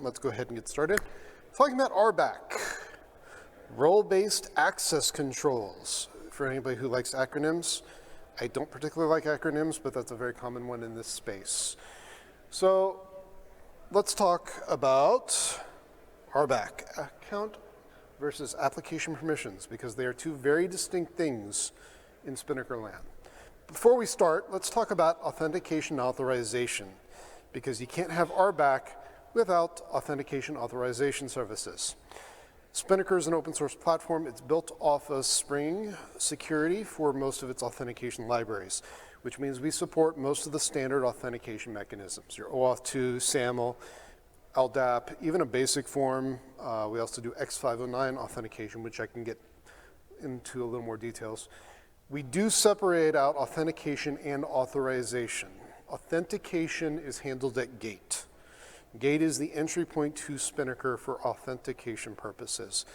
let's go ahead and get started. Talking about RBAC, role-based access controls. For anybody who likes acronyms, I don't particularly like acronyms, but that's a very common one in this space. So let's talk about RBAC, account versus application permissions, because they are two very distinct things in Spinnaker land. Before we start, let's talk about authentication authorization, because you can't have RBAC without authentication authorization services. Spinnaker is an open source platform. It's built off of Spring security for most of its authentication libraries, which means we support most of the standard authentication mechanisms, your Auth 2, SAML, LDAP, even a basic form. We also do X509 authentication, which I can get into a little more details. We do separate out authentication and authorization. Authentication is handled at gate. Gate is the entry point to Spinnaker for authentication purposes.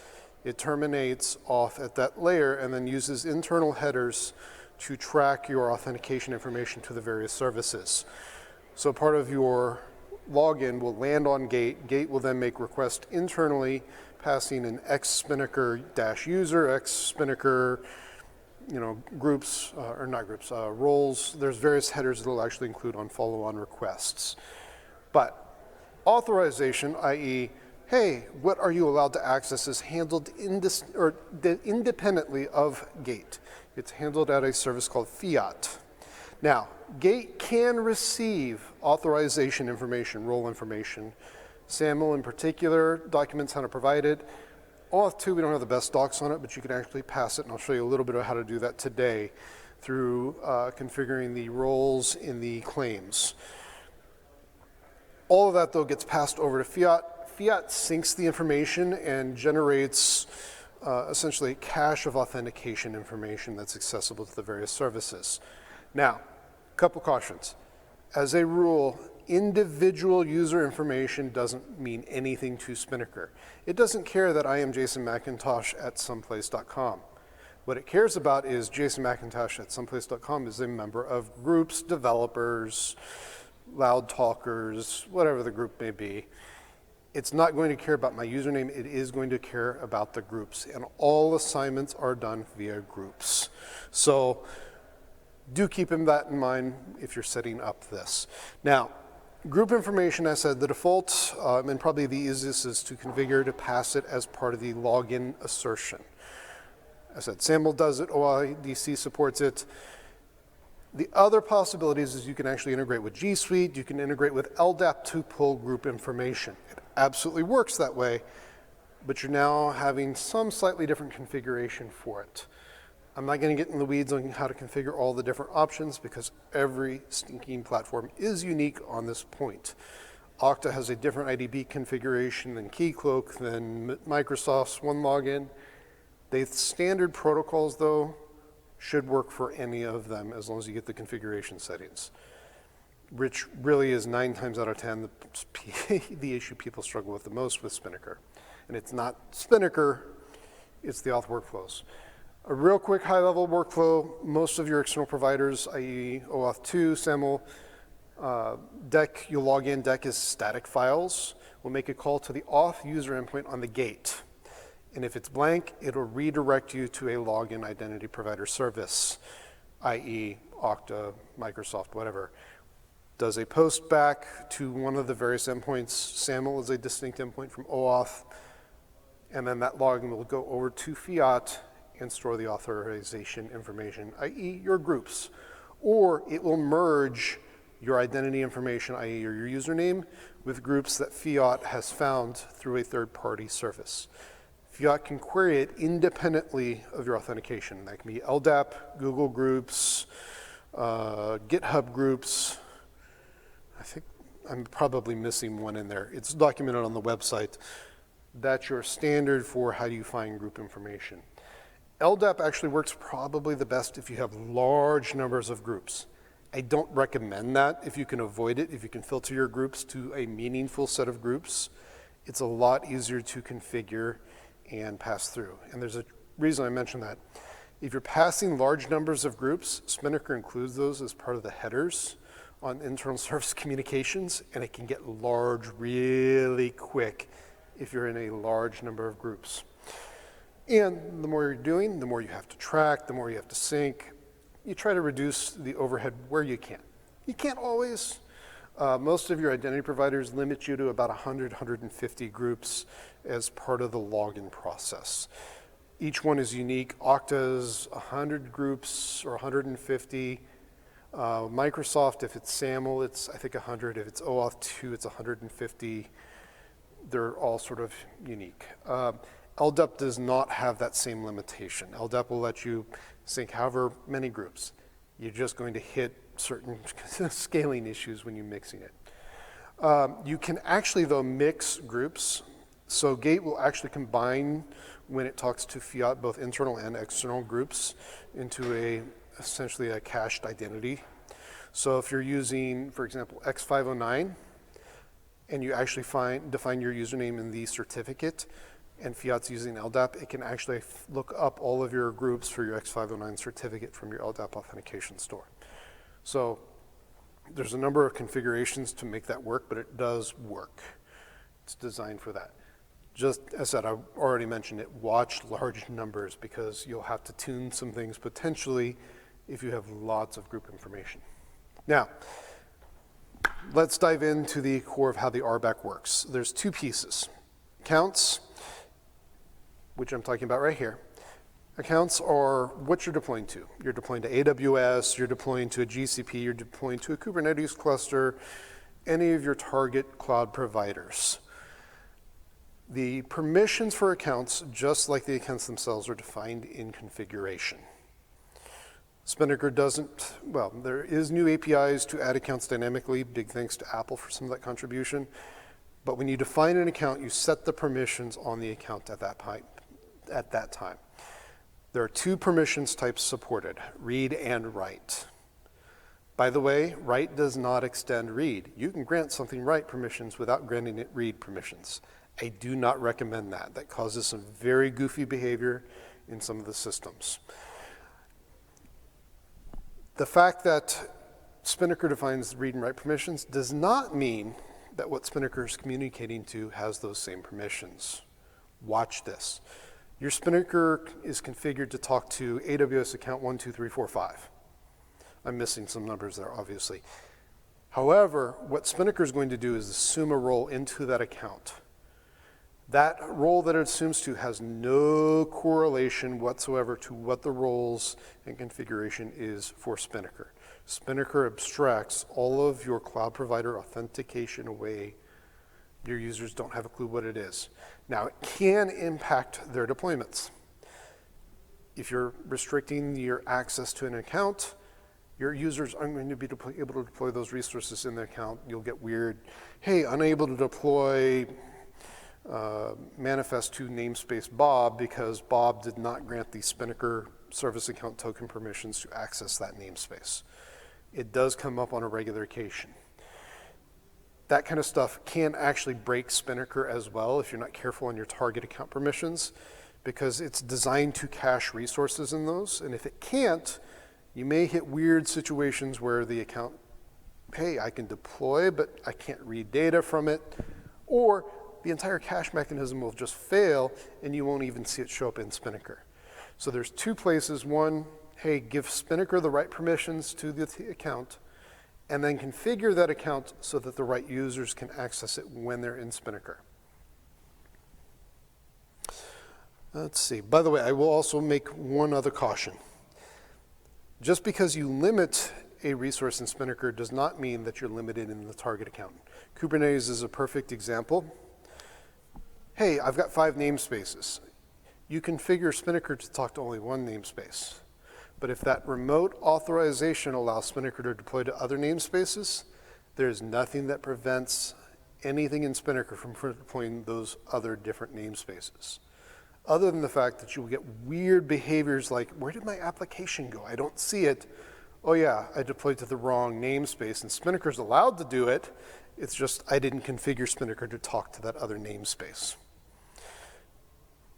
It terminates off at that layer and then uses internal headers to track your authentication information to the various services. So part of your login will land on Gate. Gate will then make requests internally, passing an X-Spinnaker-user, X-Spinnaker, groups, or not groups, roles. There's various headers that will actually include on follow-on requests. But authorization, i.e., hey, what are you allowed to access, is handled independently of Gate. It's handled at a service called Fiat. Now, Gate can receive authorization information, role information. SAML in particular documents how to provide it. Auth 2, we don't have the best docs on it, but you can actually pass it, and I'll show you a little bit of how to do that today through configuring the roles in the claims. All of that, though, gets passed over to Fiat. Fiat syncs the information and generates essentially a cache of authentication information that's accessible to the various services. Now, a couple cautions. As a rule, individual user information doesn't mean anything to Spinnaker. It doesn't care that I am Jason McIntosh at someplace.com. What it cares about is Jason McIntosh at someplace.com is a member of groups, developers, loud talkers, whatever the group may be. It's not going to care about my username. It is going to care about the groups. And all assignments are done via groups. So do keep that in mind if you're setting up this. Now, group information, I said, the default, and probably the easiest, is to configure to pass it as part of the login assertion. I said SAML does it, OIDC supports it. The other possibilities is you can actually integrate with G Suite, you can integrate with LDAP to pull group information. It absolutely works that way, but you're now having some slightly different configuration for it. I'm not going to get in the weeds on how to configure all the different options because every stinking platform is unique on this point. Okta has a different IDB configuration than Keycloak, than Microsoft's OneLogin. The standard protocols, though, should work for any of them as long as you get the configuration settings, which really is 9 times out of 10 the issue people struggle with the most with Spinnaker. And it's not Spinnaker, it's the Auth workflows. A real quick high-level workflow, most of your external providers, i.e. Auth 2, SAML, DEC, you'll log in, DEC is static files. We'll make a call to the Auth user endpoint on the gate. And if it's blank, it'll redirect you to a login identity provider service, i.e. Okta, Microsoft, whatever. Does a post back to one of the various endpoints. SAML is a distinct endpoint from OAuth. And then that login will go over to Fiat and store the authorization information, i.e. your groups. Or it will merge your identity information, i.e. your username, with groups that Fiat has found through a third-party service. Fiat can query it independently of your authentication. That can be LDAP, Google Groups, GitHub Groups. I think I'm probably missing one in there. It's documented on the website. That's your standard for how you find group information. LDAP actually works probably the best if you have large numbers of groups. I don't recommend that if you can avoid it, if you can filter your groups to a meaningful set of groups. It's a lot easier to configure and pass through. And there's a reason I mentioned that. If you're passing large numbers of groups, Spinnaker includes those as part of the headers on internal service communications, and it can get large really quick if you're in a large number of groups. And the more you're doing, the more you have to track, the more you have to sync. You try to reduce the overhead where you can. You can't always. Most of your identity providers limit you to about 100, 150 groups as part of the login process. Each one is unique. Okta is 100 groups or 150. Microsoft, if it's SAML, it's I think 100. If it's Auth 2, it's 150. They're all sort of unique. LDAP does not have that same limitation. LDAP will let you sync however many groups. You're just going to hit certain scaling issues when you're mixing it. You can actually, though, mix groups. So Gate will actually combine, when it talks to Fiat, both internal and external groups into essentially a cached identity. So if you're using, for example, X509, and you actually define your username in the certificate, and Fiat's using LDAP, it can actually look up all of your groups for your X509 certificate from your LDAP authentication store. So there's a number of configurations to make that work, but it does work. It's designed for that. Just as I said, I already mentioned it, watch large numbers because you'll have to tune some things potentially if you have lots of group information. Now, let's dive into the core of how the RBAC works. There's two pieces. Accounts, which I'm talking about right here. Accounts are what you're deploying to. You're deploying to AWS, you're deploying to a GCP, you're deploying to a Kubernetes cluster, any of your target cloud providers. The permissions for accounts, just like the accounts themselves, are defined in configuration. Spinnaker doesn't, well, there is new APIs to add accounts dynamically, big thanks to Apple for some of that contribution. But when you define an account, you set the permissions on the account at that time. There are two permissions types supported, read and write. By the way, write does not extend read. You can grant something write permissions without granting it read permissions. I do not recommend that. That causes some very goofy behavior in some of the systems. The fact that Spinnaker defines read and write permissions does not mean that what Spinnaker is communicating to has those same permissions. Watch this. Your Spinnaker is configured to talk to AWS account 12345. I'm missing some numbers there, obviously. However, what Spinnaker is going to do is assume a role into that account. That role that it assumes to has no correlation whatsoever to what the roles and configuration is for Spinnaker. Spinnaker abstracts all of your cloud provider authentication away. Your users don't have a clue what it is. Now, it can impact their deployments. If you're restricting your access to an account, your users aren't going to be able to deploy those resources in the account. You'll get weird, hey, unable to deploy manifest to namespace Bob because Bob did not grant the Spinnaker service account token permissions to access that namespace. It does come up on a regular occasion. That kind of stuff can actually break Spinnaker as well if you're not careful on your target account permissions, because it's designed to cache resources in those, and if it can't, you may hit weird situations where the account, hey, I can deploy, but I can't read data from it, or the entire cache mechanism will just fail and you won't even see it show up in Spinnaker. So there's two places. One, hey, give Spinnaker the right permissions to the account, and then configure that account so that the right users can access it when they're in Spinnaker. Let's see. By the way, I will also make one other caution. Just because you limit a resource in Spinnaker does not mean that you're limited in the target account. Kubernetes is a perfect example. Hey, I've got 5 namespaces. You configure Spinnaker to talk to only one namespace. But if that remote authorization allows Spinnaker to deploy to other namespaces, there's nothing that prevents anything in Spinnaker from deploying those other different namespaces. Other than the fact that you will get weird behaviors like, where did my application go? I don't see it. Oh yeah, I deployed to the wrong namespace, and Spinnaker's allowed to do it. It's just I didn't configure Spinnaker to talk to that other namespace.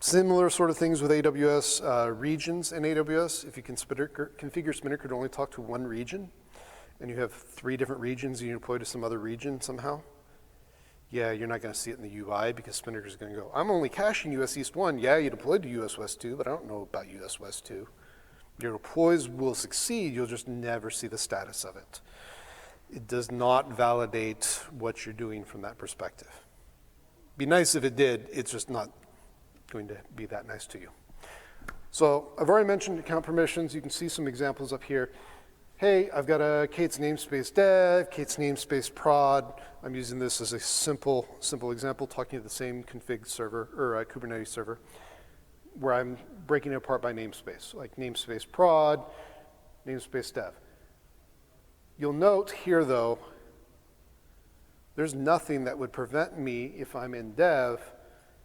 Similar sort of things with AWS regions in AWS. If you can configure Spinnaker to only talk to one region, and you have 3 different regions and you deploy to some other region somehow, yeah, you're not going to see it in the UI because Spinnaker is going to go, I'm only caching US East 1. Yeah, you deployed to US West 2, but I don't know about US West 2. Your deploys will succeed, you'll just never see the status of it. It does not validate what you're doing from that perspective. Be nice if it did, it's just not going to be that nice to you. So I've already mentioned account permissions. You can see some examples up here. Hey, I've got a Kate's namespace dev, Kate's namespace prod. I'm using this as a simple example, talking to the same config server, or Kubernetes server, where I'm breaking it apart by namespace, like namespace prod, namespace dev. You'll note here, though, there's nothing that would prevent me, if I'm in dev,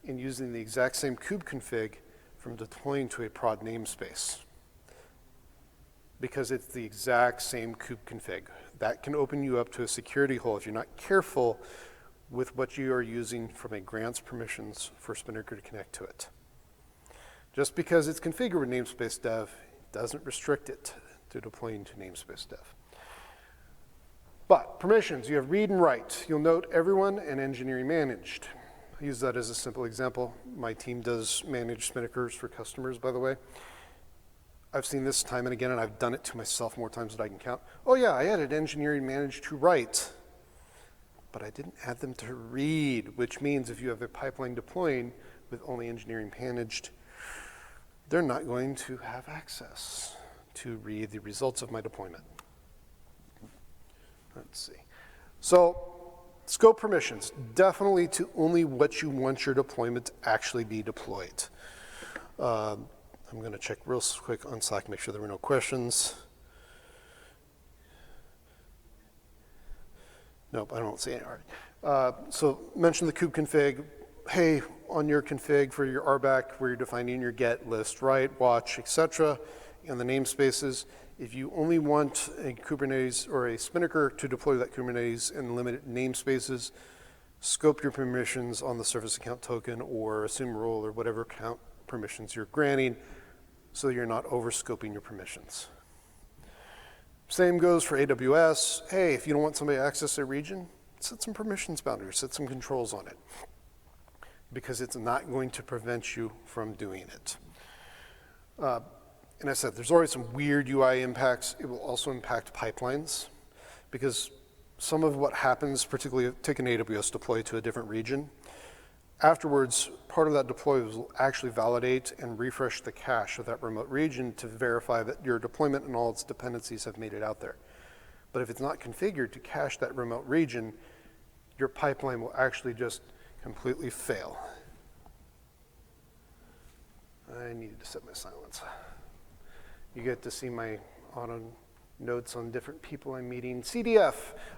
in using the exact same kube config from deploying to a prod namespace, because it's the exact same kube config. That can open you up to a security hole if you're not careful with what you are using from a grants permissions for Spinnaker to connect to it. Just because it's configured with namespace dev doesn't restrict it to deploying to namespace dev. But permissions, you have read and write. You'll note everyone and engineering managed. I use that as a simple example. My team does manage Spinnakers for customers, by the way. I've seen this time and again, and I've done it to myself more times than I can count. Oh yeah, I added engineering managed to write, but I didn't add them to read, which means if you have a pipeline deploying with only engineering managed, they're not going to have access to read the results of my deployment. Let's see. So scope permissions, definitely to only what you want your deployment to actually be deployed. I'm going to check real quick on Slack, make sure there were no questions. Nope, I don't see any. All right. So mention the kube config. Hey, on your config for your RBAC, where you're defining your get, list, write, watch, etc., and the namespaces, if you only want a Kubernetes or a Spinnaker to deploy that Kubernetes and limited namespaces, scope your permissions on the service account token or assume role or whatever account permissions you're granting so you're not over-scoping your permissions. Same goes for AWS. Hey, if you don't want somebody to access a region, set some permissions boundaries, set some controls on it, because it's not going to prevent you from doing it. And I said, there's already some weird UI impacts. It will also impact pipelines, because some of what happens, particularly take an AWS deploy to a different region, afterwards, part of that deploy will actually validate and refresh the cache of that remote region to verify that your deployment and all its dependencies have made it out there. But if it's not configured to cache that remote region, your pipeline will actually just completely fail. I needed to set my silence. You get to see my auto notes on different people I'm meeting. CDF.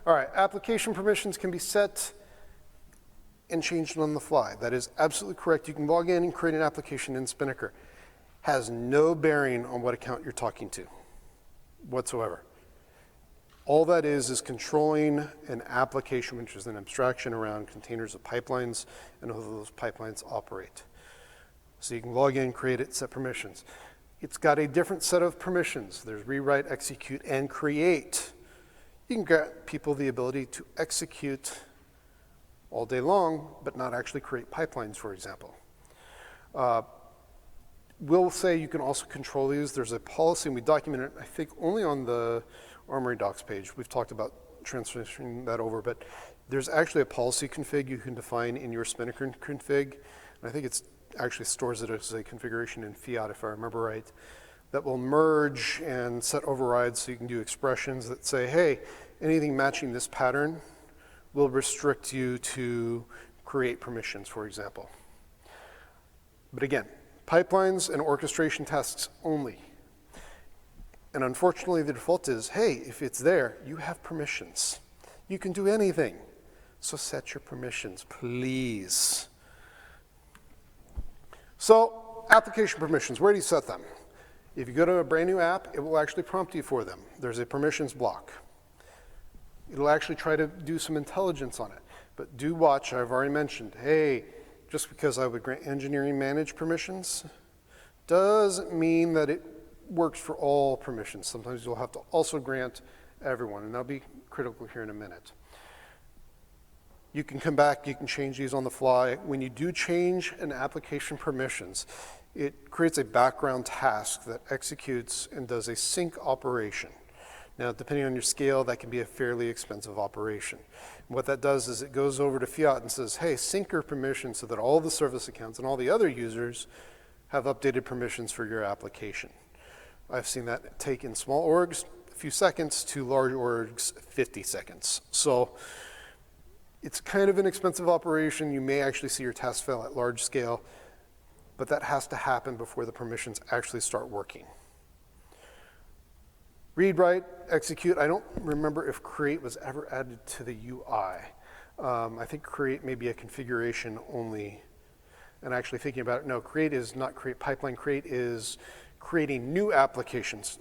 All right, application permissions can be set and changed on the fly. That is absolutely correct. You can log in and create an application in Spinnaker. Has no bearing on what account you're talking to whatsoever. All that is controlling an application, which is an abstraction around containers of pipelines and how those pipelines operate. So you can log in, create it, set permissions. It's got a different set of permissions. There's rewrite, execute, and create. You can grant people the ability to execute all day long, but not actually create pipelines, for example. We'll say you can also control these. There's a policy, and we document it, I think, only on the Armory docs page. We've talked about transitioning that over, but there's actually a policy config you can define in your Spinnaker config, and I think it's actually stores it as a configuration in Fiat, if I remember right, that will merge and set overrides so you can do expressions that say, hey, anything matching this pattern will restrict you to create permissions, for example. But again, pipelines and orchestration tasks only. And unfortunately, the default is, hey, if it's there, you have permissions. You can do anything. So set your permissions, please. So application permissions, where do you set them? If you go to a brand new app, it will actually prompt you for them. There's a permissions block. It'll actually try to do some intelligence on it. But do watch, I've already mentioned, hey, just because I would grant engineering managed permissions doesn't mean that it works for all permissions. Sometimes you'll have to also grant everyone, and that'll be critical here in a minute. You can come back, you can change these on the fly. When you do change an application permissions, it creates a background task that executes and does a sync operation. Now, depending on your scale, that can be a fairly expensive operation. And what that does is it goes over to Fiat and says, hey, sync your permissions so that all the service accounts and all the other users have updated permissions for your application. I've seen that take in small orgs a few seconds to large orgs 50 seconds. So it's kind of an expensive operation. You may actually see your task fail at large scale, but that has to happen before the permissions actually start working. Read, write, execute. I don't remember if create was ever added to the UI. I think create may be a configuration only. And actually thinking about it, no, create is not create pipeline. Create is creating new applications.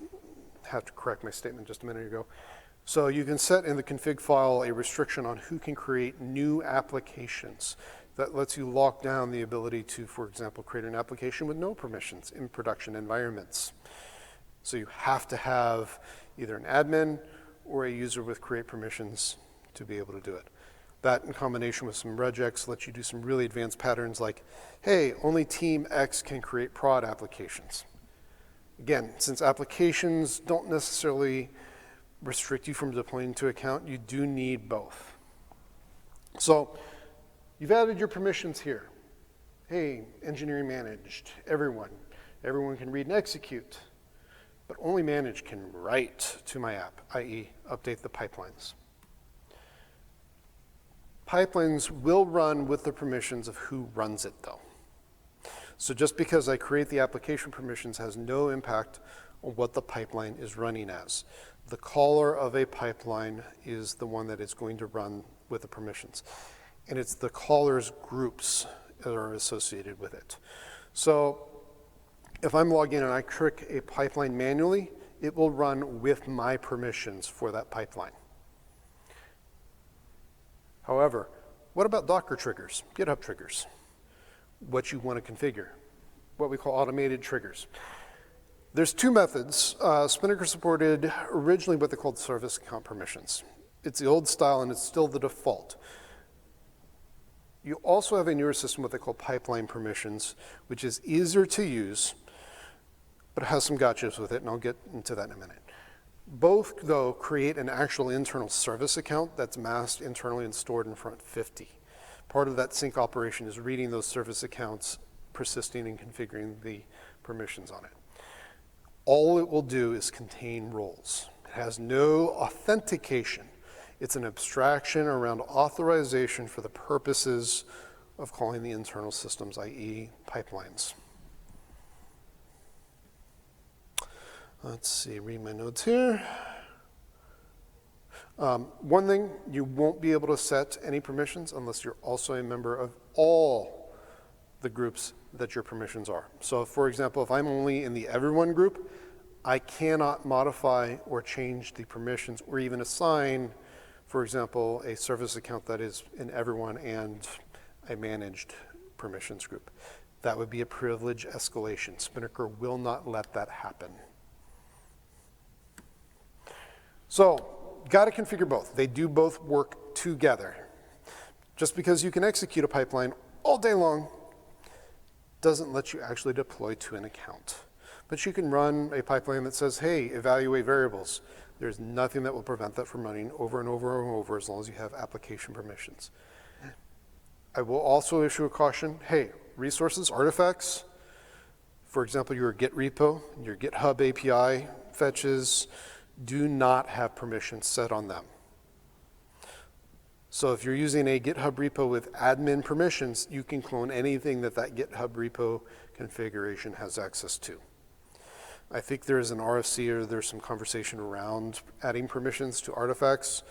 I have to correct my statement just a minute ago. So you can set in the config file a restriction on who can create new applications. That lets you lock down the ability to, for example, create an application with no permissions in production environments. So you have to have either an admin or a user with create permissions to be able to do it. That in combination with some regex lets you do some really advanced patterns like, hey, only team X can create prod applications. Again, since applications don't necessarily restrict you from deploying to account, you do need both. So you've added your permissions here. Hey, engineering managed, everyone. Everyone can read and execute, but only manage can write to my app, i.e. update the pipelines. Pipelines will run with the permissions of who runs it though. So just because I create the application permissions has no impact on what the pipeline is running as. The caller of a pipeline is the one that is going to run with the permissions. And it's the caller's groups that are associated with it. So if I'm logged in and I trick a pipeline manually, it will run with my permissions for that pipeline. However, what about Docker triggers, GitHub triggers? What you want to configure, what we call automated triggers. There's two methods. Spinnaker supported originally what they called service account permissions. It's the old style and it's still the default. You also have a newer system, what they call pipeline permissions, which is easier to use, but has some gotchas with it, and I'll get into that in a minute. Both, though, create an actual internal service account that's masked internally and stored in front 50. Part of that sync operation is reading those service accounts, persisting and configuring the permissions on it. All it will do is contain roles. It has no authentication. It's an abstraction around authorization for the purposes of calling the internal systems, i.e. pipelines. Let's see, read my notes here. One thing, you won't be able to set any permissions unless you're also a member of all the groups that your permissions are. So for example, if I'm only in the everyone group, I cannot modify or change the permissions or even assign, for example, a service account that is in everyone and a managed permissions group. That would be a privilege escalation. Spinnaker will not let that happen. So, got to configure both. They do both work together. Just because you can execute a pipeline all day long doesn't let you actually deploy to an account. But you can run a pipeline that says, hey, evaluate variables. There's nothing that will prevent that from running over and over and over as long as you have application permissions. I will also issue a caution, hey, resources, artifacts, for example, your Git repo, your GitHub API fetches, do not have permissions set on them. So if you're using a GitHub repo with admin permissions, you can clone anything that GitHub repo configuration has access to. I think there's an RFC or there's some conversation around adding permissions to artifacts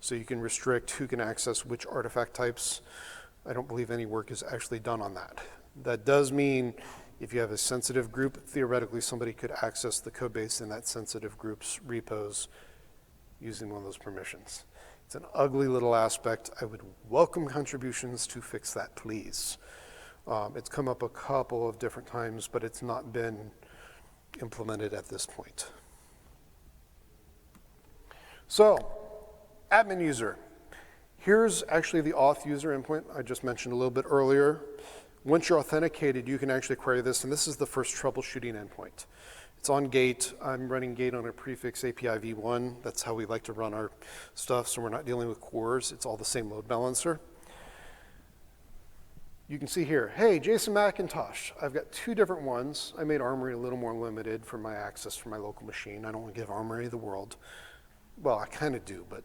so you can restrict who can access which artifact types. I don't believe any work is actually done on that. That does mean if you have a sensitive group, theoretically somebody could access the code base in that sensitive group's repos using one of those permissions. It's an ugly little aspect. I would welcome contributions to fix that, please. It's come up a couple of different times, but it's not been implemented at this point. So, admin user. Here's actually the auth user endpoint I just mentioned a little bit earlier. Once you're authenticated, you can actually query this, and this is the first troubleshooting endpoint. It's on Gate. I'm running Gate on a prefix API v1. That's how we like to run our stuff, so we're not dealing with cores. It's all the same load balancer. You can see here, hey, Jason McIntosh. I've got two different ones. I made Armory a little more limited for my access for my local machine. I don't want to give Armory the world. Well, I kind of do, but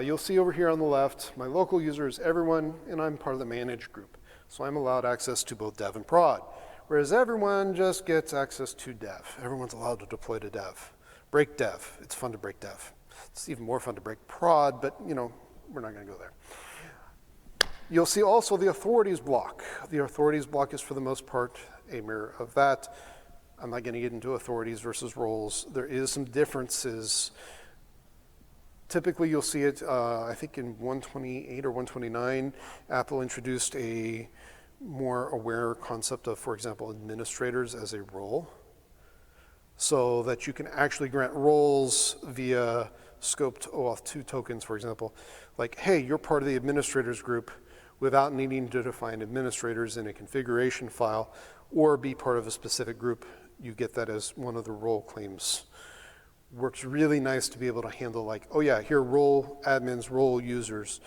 you'll see over here on the left, my local user is everyone, and I'm part of the managed group. So I'm allowed access to both dev and prod, whereas everyone just gets access to dev. Everyone's allowed to deploy to dev. Break dev, it's fun to break dev. It's even more fun to break prod, but you know, we're not gonna go there. You'll see also the authorities block. The authorities block is for the most part a mirror of that. I'm not gonna get into authorities versus roles. There is some differences. Typically, you'll see it, I think in 128 or 129, Apple introduced a more aware concept of, for example, administrators as a role, so that you can actually grant roles via scoped OAuth 2 tokens, for example. Like, hey, you're part of the administrators group without needing to define administrators in a configuration file or be part of a specific group. You get that as one of the role claims. Works really nice to be able to handle like, oh yeah, here role admins, role users,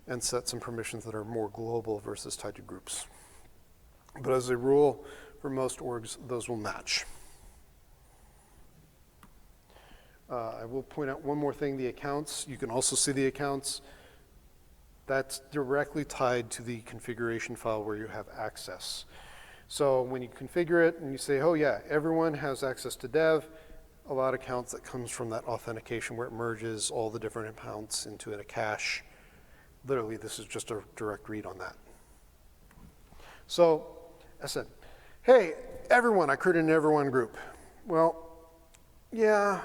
and set some permissions that are more global versus tied to groups. But as a rule, for most orgs, those will match. I will point out one more thing, the accounts. You can also see the accounts. That's directly tied to the configuration file where you have access. So when you configure it and you say, oh yeah, everyone has access to dev, a lot of accounts that comes from that authentication where it merges all the different accounts into a cache. Literally, this is just a direct read on that. So I said, hey, everyone, I created an everyone group. Well, yeah,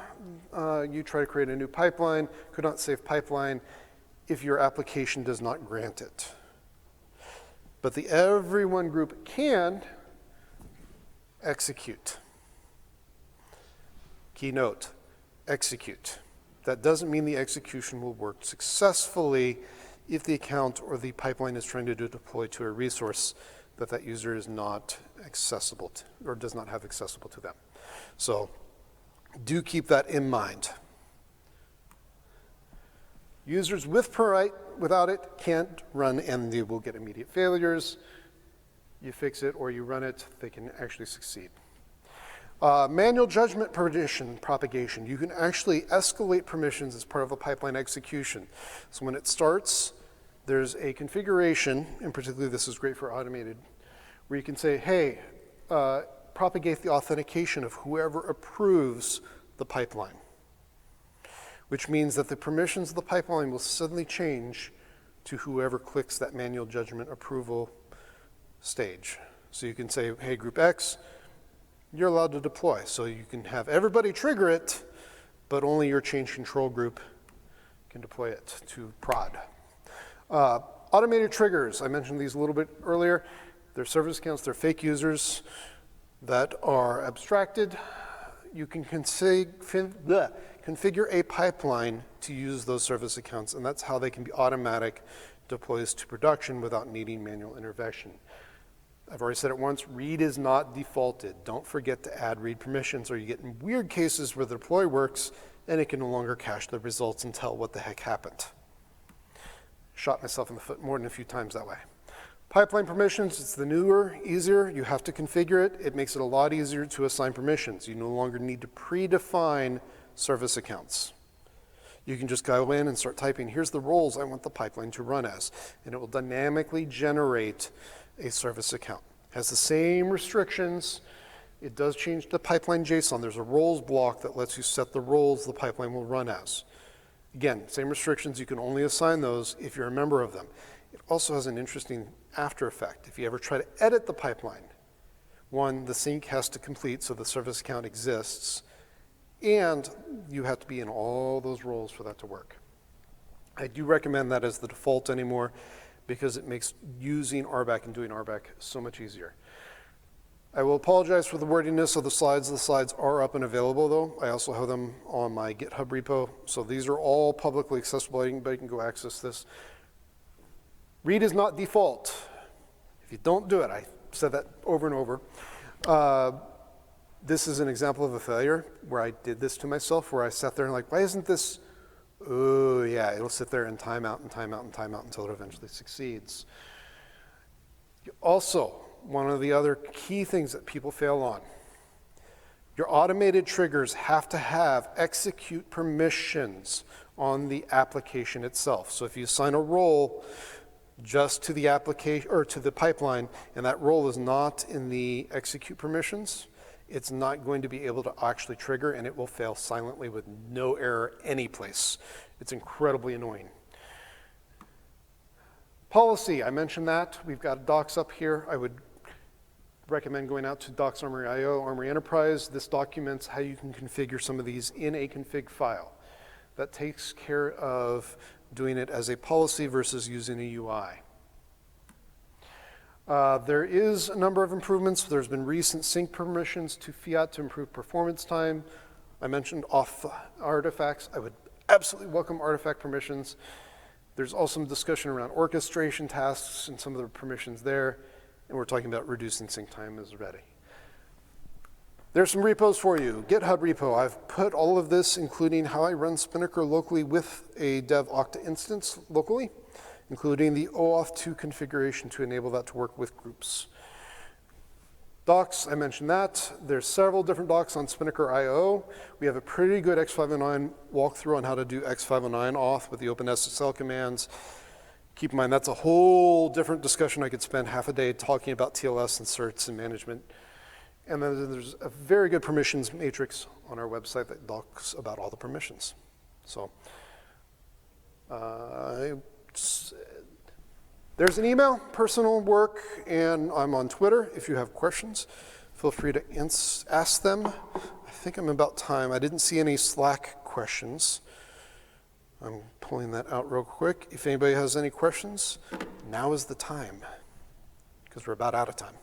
you try to create a new pipeline, could not save pipeline if your application does not grant it. But the everyone group can execute. Keynote, execute. That doesn't mean the execution will work successfully if the account or the pipeline is trying to deploy to a resource that user is not accessible to, or does not have accessible to them. So do keep that in mind. Users with per-write, without it, can't run and they will get immediate failures. You fix it or you run it, they can actually succeed. Manual judgment permission propagation. You can actually escalate permissions as part of a pipeline execution. So when it starts, there's a configuration, and particularly this is great for automated, where you can say, hey, propagate the authentication of whoever approves the pipeline, which means that the permissions of the pipeline will suddenly change to whoever clicks that manual judgment approval stage. So you can say, hey, group X, you're allowed to deploy. So you can have everybody trigger it, but only your change control group can deploy it to prod. Automated triggers, I mentioned these a little bit earlier. They're service accounts, they're fake users that are abstracted. You can configure a pipeline to use those service accounts, and that's how they can be automatic deploys to production without needing manual intervention. I've already said it once, read is not defaulted. Don't forget to add read permissions, or you get in weird cases where the deploy works and it can no longer cache the results and tell what the heck happened. Shot myself in the foot more than a few times that way. Pipeline permissions, it's the newer, easier. You have to configure it. It makes it a lot easier to assign permissions. You no longer need to predefine service accounts. You can just go in and start typing, here's the roles I want the pipeline to run as, and it will dynamically generate a service account. It has the same restrictions. It does change the pipeline JSON. There's a roles block that lets you set the roles the pipeline will run as. Again, same restrictions. You can only assign those if you're a member of them. It also has an interesting after effect. If you ever try to edit the pipeline, one, the sync has to complete so the service account exists, and you have to be in all those roles for that to work. I do recommend that as the default anymore, because it makes using RBAC and doing RBAC so much easier. I will apologize for the wordiness of the slides. The slides are up and available, though. I also have them on my GitHub repo. So these are all publicly accessible. Anybody can go access this. Read is not default. If you don't do it, I said that over and over. This is an example of a failure where I did this to myself, where I sat there and like, why isn't this? Oh, yeah, it'll sit there and time out and time out and time out until it eventually succeeds. Also, one of the other key things that people fail on, your automated triggers have to have execute permissions on the application itself. So if you assign a role just to the application or to the pipeline, and that role is not in the execute permissions, it's not going to be able to actually trigger, and it will fail silently with no error any place. It's incredibly annoying. Policy, I mentioned that. We've got docs up here. I would recommend going out to Docs Armory IO, Armory Enterprise. This documents how you can configure some of these in a config file. That takes care of doing it as a policy versus using a UI. There is a number of improvements. There's been recent sync permissions to Fiat to improve performance time. I mentioned Auth artifacts. I would absolutely welcome artifact permissions. There's also some discussion around orchestration tasks and some of the permissions there. And we're talking about reducing sync time as ready. There's some repos for you. GitHub repo. I've put all of this, including how I run Spinnaker locally with a dev Okta instance locally, including the OAuth 2 configuration to enable that to work with groups. Docs, I mentioned that. There's several different docs on Spinnaker IO. We have a pretty good X509 walkthrough on how to do X509 auth with the OpenSSL commands. Keep in mind, that's a whole different discussion. I could spend half a day talking about TLS and certs and management. And then there's a very good permissions matrix on our website that talks about all the permissions. So there's an email, personal work, and I'm on Twitter. If you have questions, feel free to ask them. I think I'm about time. I didn't see any Slack questions. I'm pulling that out real quick. If anybody has any questions, now is the time, because we're about out of time.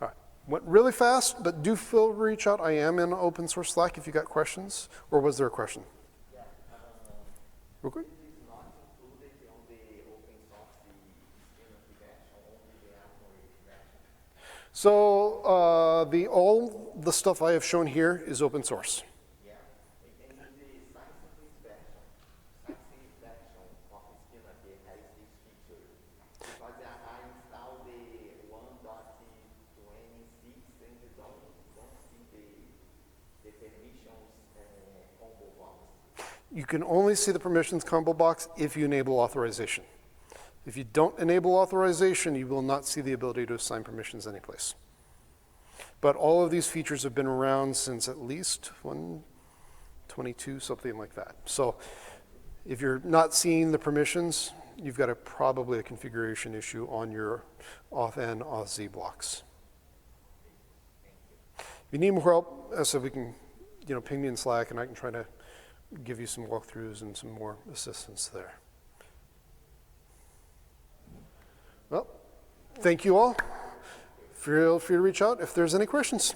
All right, went really fast, but do feel reach out. I am in open source Slack if you got questions, or was there a question? Yeah, real quick. It is not included on the open source Spinnaker version, only the Armory version. So all the stuff I have shown here is open source. You can only see the permissions combo box if you enable authorization. If you don't enable authorization, you will not see the ability to assign permissions anyplace. But all of these features have been around since at least 1.22, something like that. So if you're not seeing the permissions, you've got probably a configuration issue on your auth-n, auth-z blocks. If you need more help, as I said, we can ping me in Slack, and I can try to give you some walkthroughs and some more assistance there. Well, thank you all. Feel free to reach out if there's any questions.